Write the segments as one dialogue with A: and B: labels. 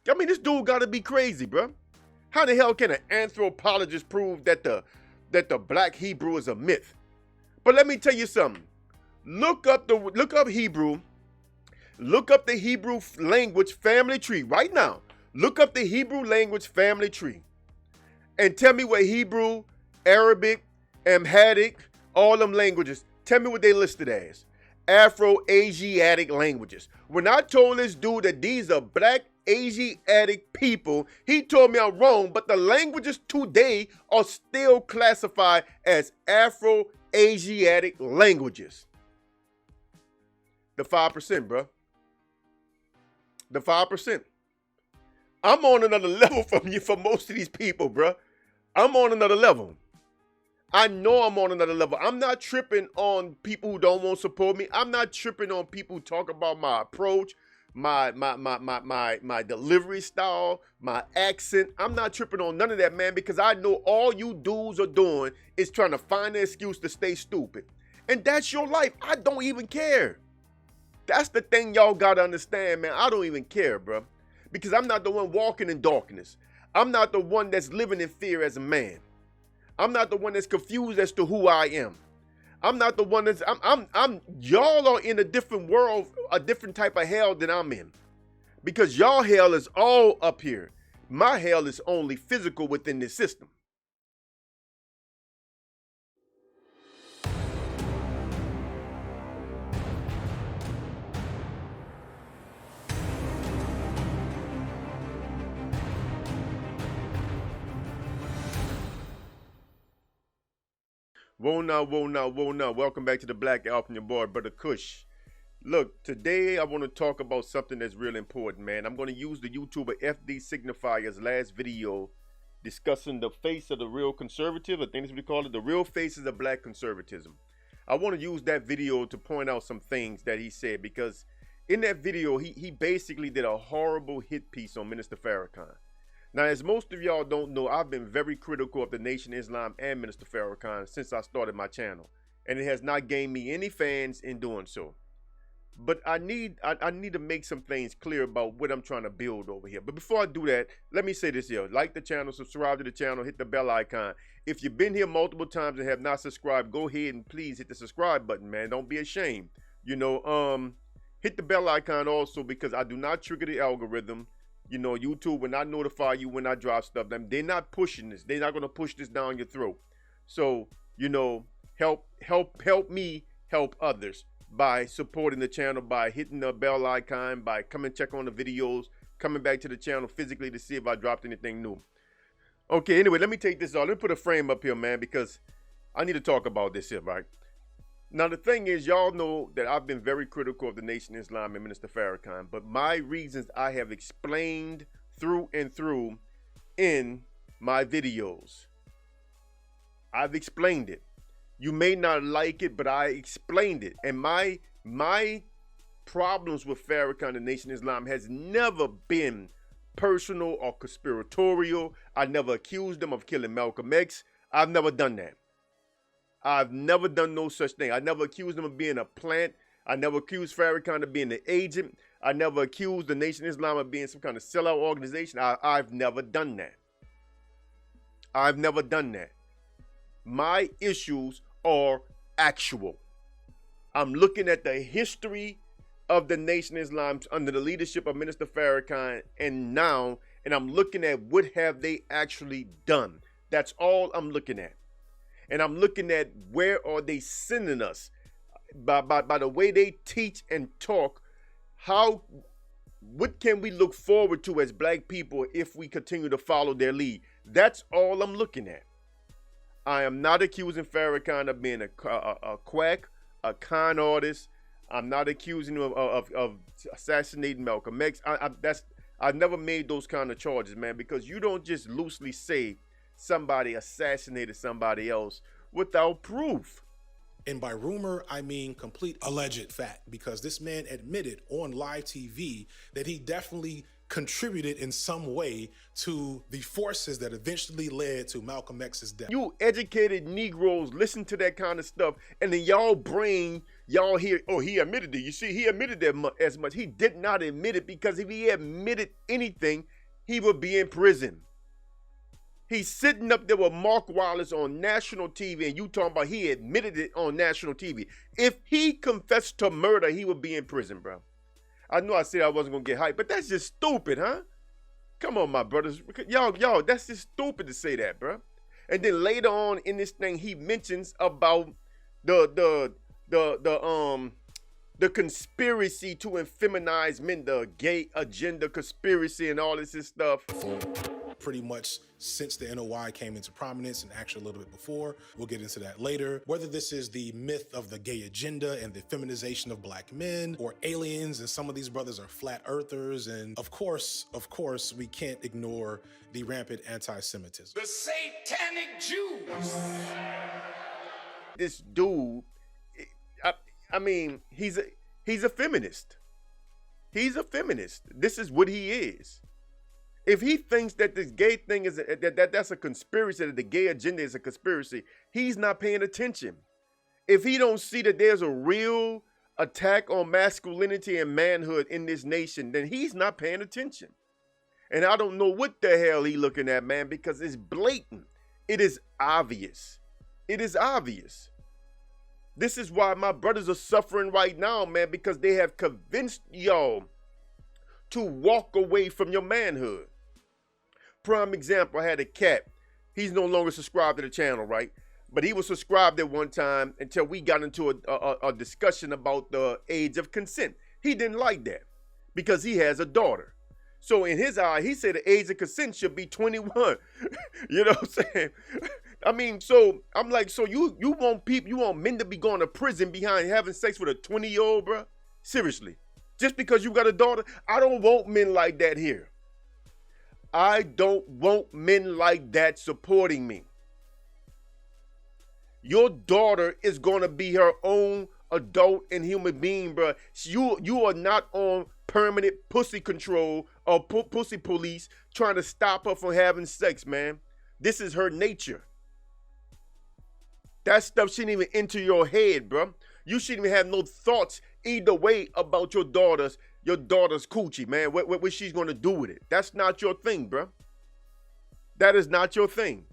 A: I mean, this dude gotta be crazy, bro. How the hell can an anthropologist prove that the black Hebrew is a myth? But let me tell you something. Look up Hebrew. Look up the Hebrew language family tree right now. Look up the Hebrew language family tree. And tell me what Hebrew, Arabic, Amharic, all them languages, tell me what they listed as. Afro-Asiatic languages. When I told this dude that these are black Asiatic people, he told me I'm wrong, but the languages today are still classified as Afro-Asiatic languages. The 5%, bro. The 5%. I'm on another level from you for most of these people, bro. I'm on another level. I know I'm on another level. I'm not tripping on people who don't want to support me. I'm not tripping on people who talk about my approach, my delivery style, my accent. I'm not tripping on none of that, man, because I know all you dudes are doing is trying to find an excuse to stay stupid. And that's your life. I don't even care. That's the thing y'all got to understand, man. I don't even care, bro. Because I'm not the one walking in darkness. I'm not the one that's living in fear as a man. I'm not the one that's confused as to who I am. I'm not the one that's, y'all are in a different world, a different type of hell than I'm in. Because y'all hell is all up here. My hell is only physical within this system. Whoa now, whoa now, whoa now. Welcome back to the Black Album, your boy, Mđrdξr. Look, today I want to talk about something that's real important, man. I'm going to use the YouTuber FD Signifier's last video discussing the face of the real conservative. I think that's what we call it, the real faces of black conservatism. I want to use that video to point out some things that he said, because in that video, he basically did a horrible hit piece on Minister Farrakhan. Now, as most of y'all don't know, I've been very critical of the Nation of Islam and Minister Farrakhan since I started my channel, and it has not gained me any fans in doing so. But I need to make some things clear about what I'm trying to build over here. But before I do that, let me say this here. Like the channel, subscribe to the channel, hit the bell icon. If you've been here multiple times and have not subscribed, go ahead and please hit the subscribe button, man. Don't be ashamed. You know, hit the bell icon also, because I do not trigger the algorithm. You know, YouTube will not notify you when I drop stuff. They're not pushing this. They're not going to push this down your throat. So, you know, help me help others by supporting the channel, by hitting the bell icon, by coming check on the videos, coming back to the channel physically to see if I dropped anything new. Okay, anyway, let me take this off. Let me put a frame up here, man, because I need to talk about this here, right? Now, the thing is, y'all know that I've been very critical of the Nation of Islam and Minister Farrakhan, but my reasons I have explained through and through in my videos. I've explained it. You may not like it, but I explained it. And my problems with Farrakhan and Nation of Islam has never been personal or conspiratorial. I never accused them of killing Malcolm X. I've never done that. I've never done no such thing. I never accused them of being a plant. I never accused Farrakhan of being an agent. I never accused the Nation of Islam of being some kind of sellout organization. I've never done that. I've never done that. My issues are actual. I'm looking at the history of the Nation of Islam under the leadership of Minister Farrakhan and now, and I'm looking at what have they actually done. That's all I'm looking at. And I'm looking at where are they sending us by the way they teach and talk. What can we look forward to as black people if we continue to follow their lead? That's all I'm looking at. I am not accusing Farrakhan of being a quack, a con artist. I'm not accusing him of assassinating Malcolm X. I've never made those kind of charges, man, because you don't just loosely say somebody assassinated somebody else without proof.
B: And by rumor, I mean complete alleged fact, because this man admitted on live TV that he definitely contributed in some way to the forces that eventually led to Malcolm X's death.
A: You educated Negroes listen to that kind of stuff, and then y'all brain Y'all hear, oh, he admitted it. You see, he admitted that as much. He did not admit it, because if he admitted anything, he would be in prison. He's sitting up there with Mark Wallace on national TV, and you talking about he admitted it on national TV. If he confessed to murder, he would be in prison, bro. I know I said I wasn't going to get hyped, but that's just stupid, huh? Come on, my brothers. Y'all, that's just stupid to say that, bro. And then later on in this thing, he mentions about the conspiracy to feminize men, the gay agenda conspiracy and all this stuff.
B: Pretty much since the NOI came into prominence, and actually a little bit before. We'll get into that later. Whether this is the myth of the gay agenda and the feminization of black men, or aliens, and some of these brothers are flat earthers, and of course, we can't ignore the rampant anti-Semitism.
C: The satanic Jews.
A: This dude, I mean, he's a feminist. He's a feminist. This is what he is. If he thinks that this gay thing is that's a conspiracy, that the gay agenda is a conspiracy, he's not paying attention. If he don't see that there's a real attack on masculinity and manhood in this nation, then he's not paying attention. And I don't know what the hell he looking at, man, because it's blatant. It is obvious. It is obvious. This is why my brothers are suffering right now, man, because they have convinced y'all to walk away from your manhood. Prime example, I had a cat. He's no longer subscribed to the channel, right? But he was subscribed at one time until we got into a discussion about the age of consent. He didn't like that because he has a daughter. So in his eye, he said the age of consent should be 21. You know what I'm saying? I mean, so I'm like, so you want men to be going to prison behind having sex with a 20-year-old, bro? Seriously. Just because you got a daughter? I don't want men like that here. I don't want men like that supporting me. Your daughter is going to be her own adult and human being, bro. You are not on permanent pussy control or pussy police trying to stop her from having sex, man. This is her nature. That stuff shouldn't even enter your head, bro. You shouldn't even have no thoughts either way about your daughter's coochie, man. What she's gonna do with it. That's not your thing, bro. That is not your thing.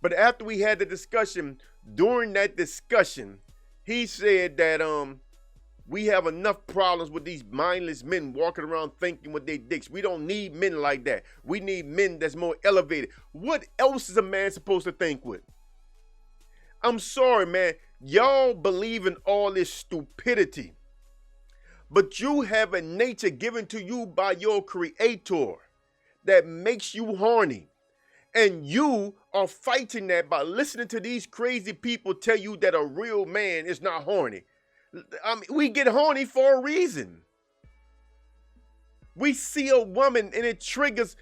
A: But after we had the discussion, during that discussion, he said that we have enough problems with these mindless men walking around thinking with their dicks. We don't need men like that. We need men that's more elevated. What else is a man supposed to think with? I'm sorry, man. Y'all believe in all this stupidity. But you have a nature given to you by your creator that makes you horny. And you are fighting that by listening to these crazy people tell you that a real man is not horny. I mean, we get horny for a reason. We see a woman and it triggers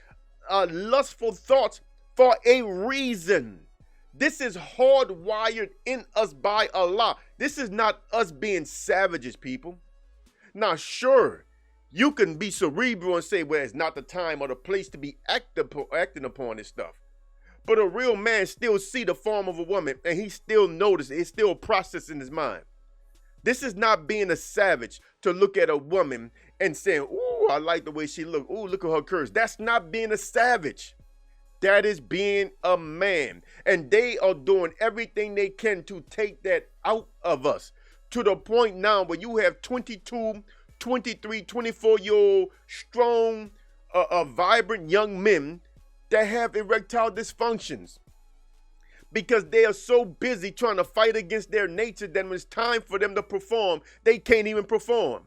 A: lustful thoughts for a reason. This is hardwired in us by Allah. This is not us being savages, people. Now, sure, you can be cerebral and say, well, it's not the time or the place to be acting upon this stuff. But a real man still see the form of a woman and he still notices, it's still processing his mind. This is not being a savage to look at a woman and saying, ooh, I like the way she looks. Ooh, look at her curves. That's not being a savage. That is being a man. And they are doing everything they can to take that out of us. To the point now where you have 22, 23, 24-year-old strong, vibrant young men that have erectile dysfunctions. Because they are so busy trying to fight against their nature that when it's time for them to perform, they can't even perform.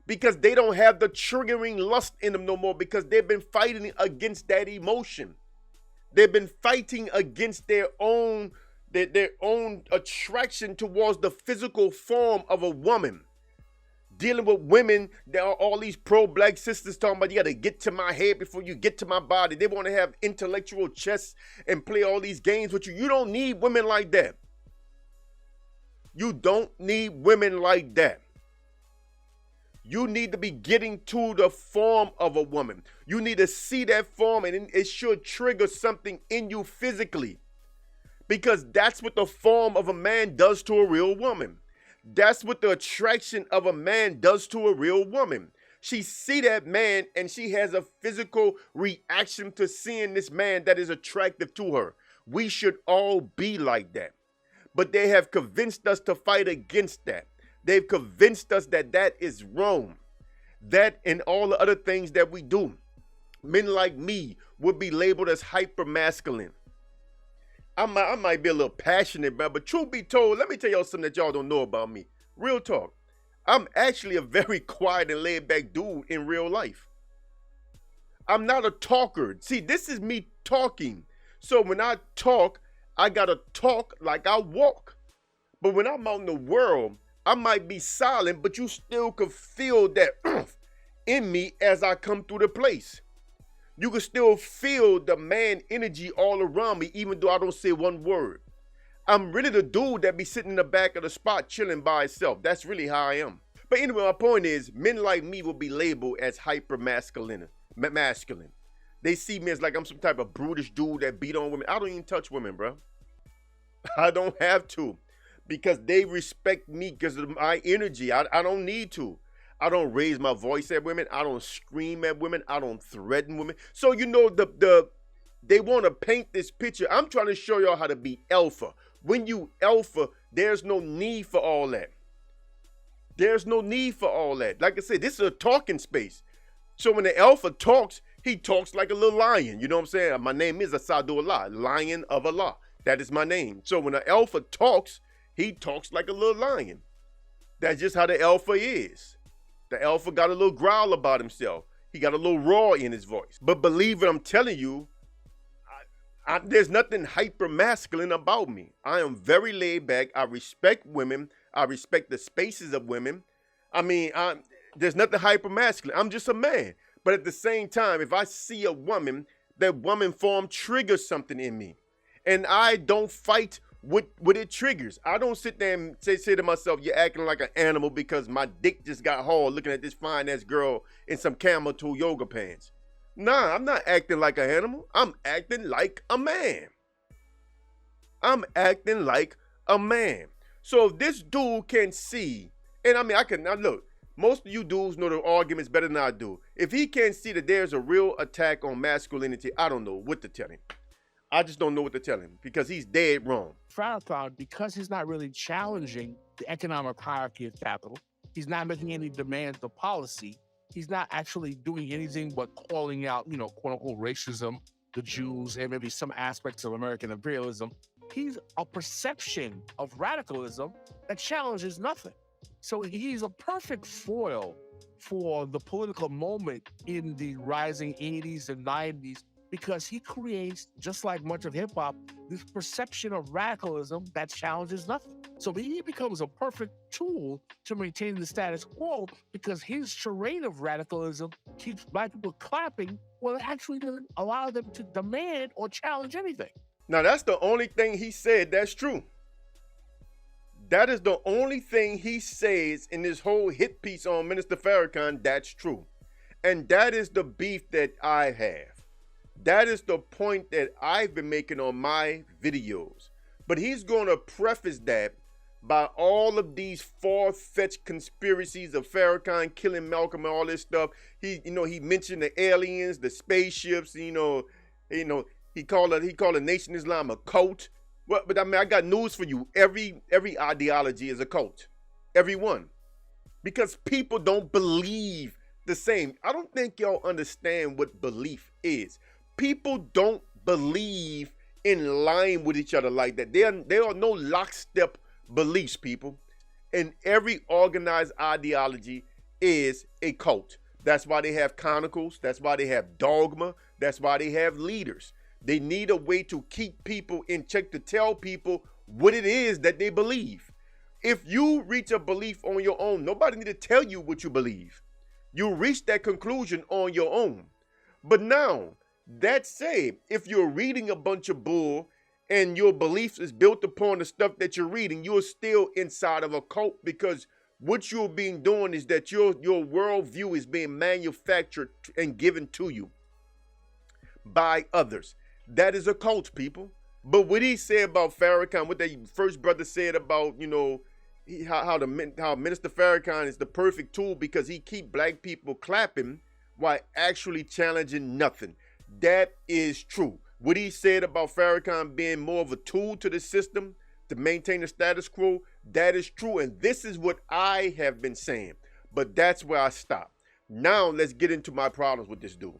A: Because they don't have the triggering lust in them no more because they've been fighting against that emotion. They've been fighting against their own attraction towards the physical form of a woman. Dealing with women, there are all these pro-black sisters talking about you got to get to my head before you get to my body. They want to have intellectual chess and play all these games with you. You don't need women like that. You don't need women like that. You need to be getting to the form of a woman. You need to see that form and it should trigger something in you physically. Because that's what the form of a man does to a real woman. That's what the attraction of a man does to a real woman. She see that man and she has a physical reaction to seeing this man that is attractive to her. We should all be like that. But they have convinced us to fight against that. They've convinced us that that is wrong. That and all the other things that we do. Men like me would be labeled as hyper-masculine. I might be a little passionate, man, but truth be told, let me tell y'all something that y'all don't know about me. Real talk. I'm actually a very quiet and laid-back dude in real life. I'm not a talker. See, this is me talking. So when I talk, I gotta talk like I walk. But when I'm out in the world, I might be silent, but you still can feel that in me as I come through the place. You can still feel the man energy all around me, even though I don't say one word. I'm really the dude that be sitting in the back of the spot chilling by himself. That's really how I am. But anyway, my point is, men like me will be labeled as hyper-masculine. They see me as like I'm some type of brutish dude that beat on women. I don't even touch women, bro. I don't have to, because they respect me because of my energy. I don't need to. I don't raise my voice at women. I don't scream at women. I don't threaten women. So, you know, they want to paint this picture. I'm trying to show y'all how to be alpha. When you alpha, there's no need for all that. There's no need for all that. Like I said, this is a talking space. So when the alpha talks, he talks like a little lion. You know what I'm saying? My name is Asadullah, Lion of Allah. That is my name. So when the alpha talks, he talks like a little lion. That's just how the alpha is. The alpha got a little growl about himself. He got a little roar in his voice. But believe what I'm telling you, there's nothing hyper-masculine about me. I am very laid back. I respect women. I respect the spaces of women. I mean, there's nothing hyper-masculine. I'm just a man. But at the same time, if I see a woman, that woman form triggers something in me. And I don't fight what it triggers. I don't sit there and say to myself, you're acting like an animal because my dick just got hard looking at this fine-ass girl in some camel toe yoga pants. Nah, I'm not acting like an animal. I'm acting like a man. I'm acting like a man. So if this dude can see, and I mean, now look, most of you dudes know the arguments better than I do. If he can't see that there's a real attack on masculinity, I don't know what to tell him. I just don't know what to tell him because he's dead wrong.
D: Farrakhan, because he's not really challenging the economic hierarchy of capital, he's not making any demands of policy, he's not actually doing anything but calling out, you know, quote unquote racism, the Jews, and maybe some aspects of American imperialism. He's a perception of radicalism that challenges nothing. So he's a perfect foil for the political moment in the rising 80s and 90s, because he creates, just like much of hip hop, this perception of radicalism that challenges nothing. So he becomes a perfect tool to maintain the status quo because his charade of radicalism keeps black people clapping when it actually doesn't allow them to demand or challenge anything.
A: Now, that's the only thing he said that's true. That is the only thing he says in this whole hit piece on Minister Farrakhan that's true. And that is the beef that I have. That is the point that I've been making on my videos. But he's going to preface that by all of these far-fetched conspiracies of Farrakhan killing Malcolm and all this stuff. He mentioned the aliens, the spaceships, he called the Nation Islam a cult. Well, but I mean, I got news for you. Every ideology is a cult. Every one. Because people don't believe the same. I don't think y'all understand what belief is. People don't believe in line with each other like that. There are no lockstep beliefs, people. And every organized ideology is a cult. That's why they have conicals. That's why they have dogma. That's why they have leaders. They need a way to keep people in check, to tell people what it is that they believe. If you reach a belief on your own, nobody need to tell you what you believe. You reach that conclusion on your own. But now, that said, if you're reading a bunch of bull and your beliefs is built upon the stuff that you're reading, you're still inside of a cult, because what you're being doing is that your worldview is being manufactured and given to you by others. That is a cult, people. But what he said about Farrakhan, what that first brother said about, how Minister Farrakhan is the perfect tool because he keep black people clapping while actually challenging nothing. That is true. What he said about Farrakhan being more of a tool to the system to maintain the status quo, that is true. And this is what I have been saying. But that's where I stop. Now let's get into my problems with this dude.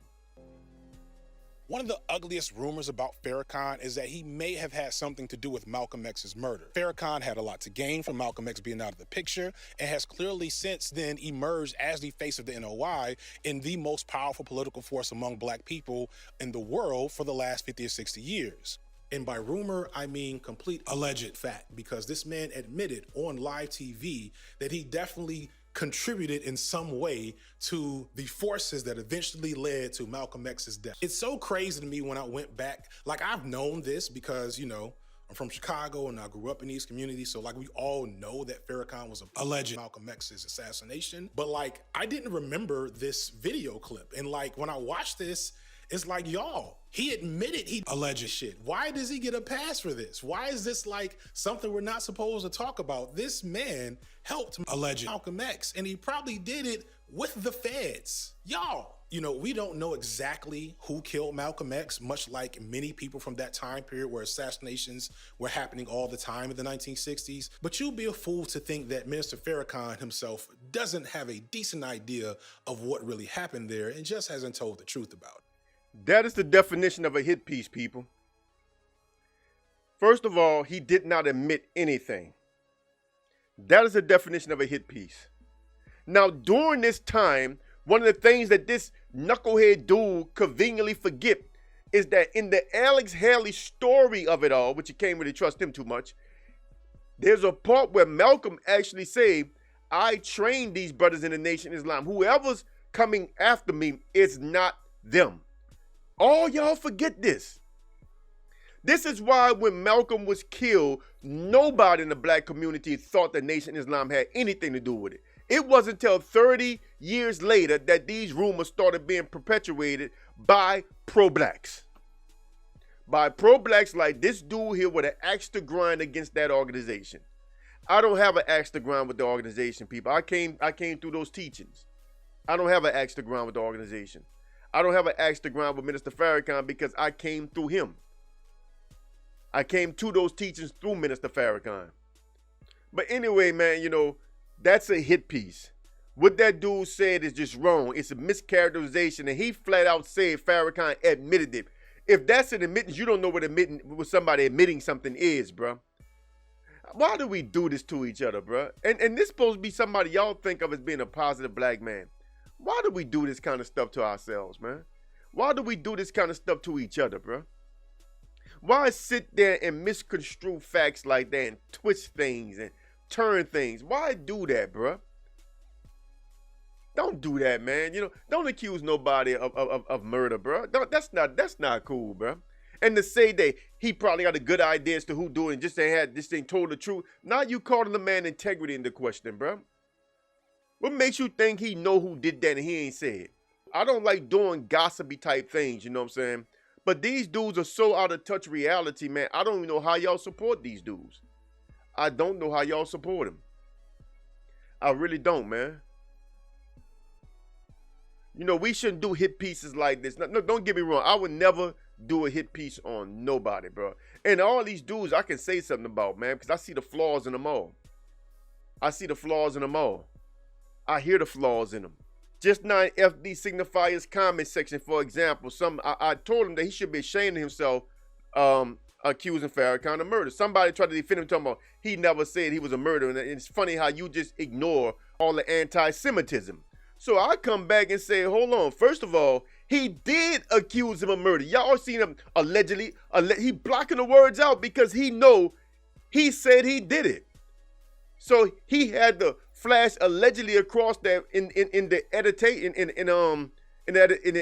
B: One of the ugliest rumors about Farrakhan is that he may have had something to do with Malcolm X's murder. Farrakhan had a lot to gain from Malcolm X being out of the picture and has clearly since then emerged as the face of the NOI and the most powerful political force among black people in the world for the last 50 or 60 years. And by rumor, I mean complete alleged fact, because this man admitted on live TV that he definitely contributed in some way to the forces that eventually led to Malcolm X's death. It's so crazy to me when I went back, like I've known this because, you know, I'm from Chicago and I grew up in these communities. So like we all know that Farrakhan was alleged Malcolm X's assassination, but like I didn't remember this video clip. And like when I watched this, it's like, y'all, he admitted he alleged shit. Why does he get a pass for this? Why is this like something we're not supposed to talk about? This man helped alleged Malcolm X, and he probably did it with the feds. Y'all, you know, we don't know exactly who killed Malcolm X, much like many people from that time period where assassinations were happening all the time in the 1960s. But you'd be a fool to think that Minister Farrakhan himself doesn't have a decent idea of what really happened there and just hasn't told the truth about it.
A: That is the definition of a hit piece, people. First of all, he did not admit anything. That is the definition of a hit piece. Now, during this time, one of the things that this knucklehead dude conveniently forget is that in the Alex Haley story of it all, which you can't really trust him too much, there's a part where Malcolm actually said, I trained these brothers in the Nation of Islam. Whoever's coming after me is not them. All y'all forget this. This is why when Malcolm was killed, nobody in the black community thought the Nation of Islam had anything to do with it. It wasn't until 30 years later that these rumors started being perpetuated by pro-blacks. By pro-blacks like this dude here with an axe to grind against that organization. I don't have an axe to grind with the organization, people. I came through those teachings. I don't have an axe to grind with the organization. I don't have an axe to grind with Minister Farrakhan because I came through him. I came to those teachings through Minister Farrakhan. But anyway, man, you know, that's a hit piece. What that dude said is just wrong. It's a mischaracterization, and he flat out said Farrakhan admitted it. If that's an admittance, you don't know what somebody admitting something is, bro. Why do we do this to each other, bro? And this supposed to be somebody y'all think of as being a positive black man. Why do we do this kind of stuff to ourselves, man? Why do we do this kind of stuff to each other, bro? Why sit there and misconstrue facts like that and twist things and turn things? Why do that, bro? Don't do that, man. You know, don't accuse nobody of murder, bro. That's not cool, bro. And to say that he probably got a good idea as to who do it and just ain't told the truth. Now you calling the man integrity into question, bro. What makes you think he know who did that and he ain't said? I don't like doing gossipy type things, you know what I'm saying? But these dudes are so out of touch reality, man. I don't even know how y'all support these dudes. I don't know how y'all support them. I really don't, man. You know, we shouldn't do hit pieces like this. No, don't get me wrong. I would never do a hit piece on nobody, bro. And all these dudes I can say something about, man, because I see the flaws in them all. I see the flaws in them all. I hear the flaws in them. Just now in FD Signifier's comment section, for example, I told him that he should be ashamed of himself accusing Farrakhan of murder. Somebody tried to defend him, talking about he never said he was a murderer. And it's funny how you just ignore all the anti-Semitism. So I come back and say, hold on. First of all, he did accuse him of murder. Y'all seen him allegedly. He blocking the words out because he know he said he did it. So he had to flash allegedly across that in the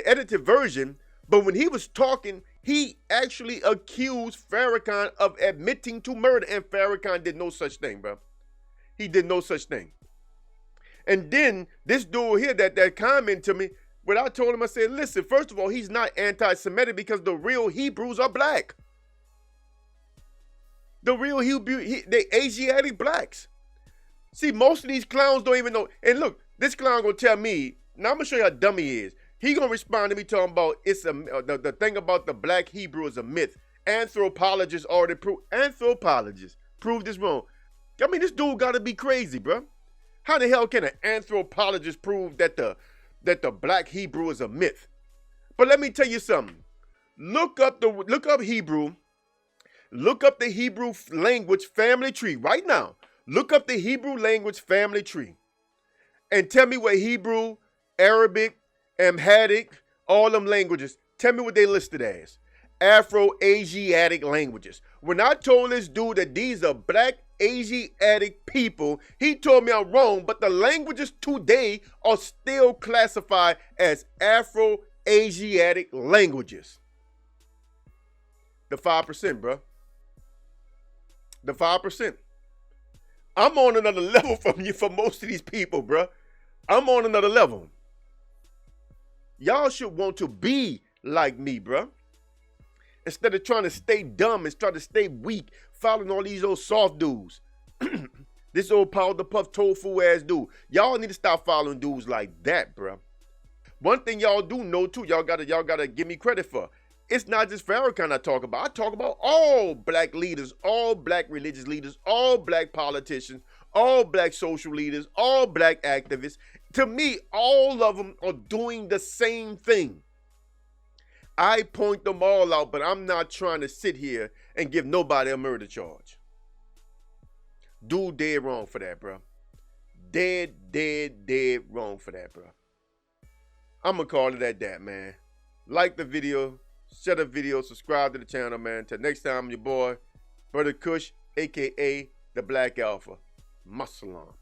A: edited version. But when he was talking, he actually accused Farrakhan of admitting to murder, and Farrakhan did no such thing, bro. He did no such thing. And then this dude here that comment to me, when I told him, I said, listen, first of all, he's not anti-Semitic because the real Hebrews are black. The real Hebrew, they Asiatic blacks. See, most of these clowns don't even know. And look, this clown gonna tell me, now I'm gonna show you how dumb he is. He gonna respond to me talking about the thing about the black Hebrew is a myth. Anthropologists already proved, anthropologists proved this wrong. I mean, this dude gotta be crazy, bro. How the hell can an anthropologist prove that the black Hebrew is a myth? But let me tell you something. Look up Hebrew. Look up the Hebrew language family tree right now. Look up the Hebrew language family tree. And tell me what Hebrew, Arabic, Amharic, all them languages, tell me what they listed as. Afro-Asiatic languages. When I told this dude that these are black Asiatic people, he told me I'm wrong, but the languages today are still classified as Afro-Asiatic languages. The 5%, bro. The 5%. I'm on another level from you for most of these people, bro. I'm on another level. Y'all should want to be like me, bro. Instead of trying to stay dumb and trying to stay weak, following all these old soft dudes. This old powder puff tofu ass dude. Y'all need to stop following dudes like that, bro. One thing y'all do know too, y'all gotta give me credit for. It's not just Farrakhan I talk about. I talk about all black leaders, all black religious leaders, all black politicians, all black social leaders, all black activists. To me, all of them are doing the same thing. I point them all out, but I'm not trying to sit here and give nobody a murder charge. Dude dead wrong for that, bro. Dead wrong for that, bro. I'm going to call it at that, man. Like the video, share the video, subscribe to the channel, man. Till next time, your boy, Mđrdξr, a.k.a. the Black Alpha. Muscle on.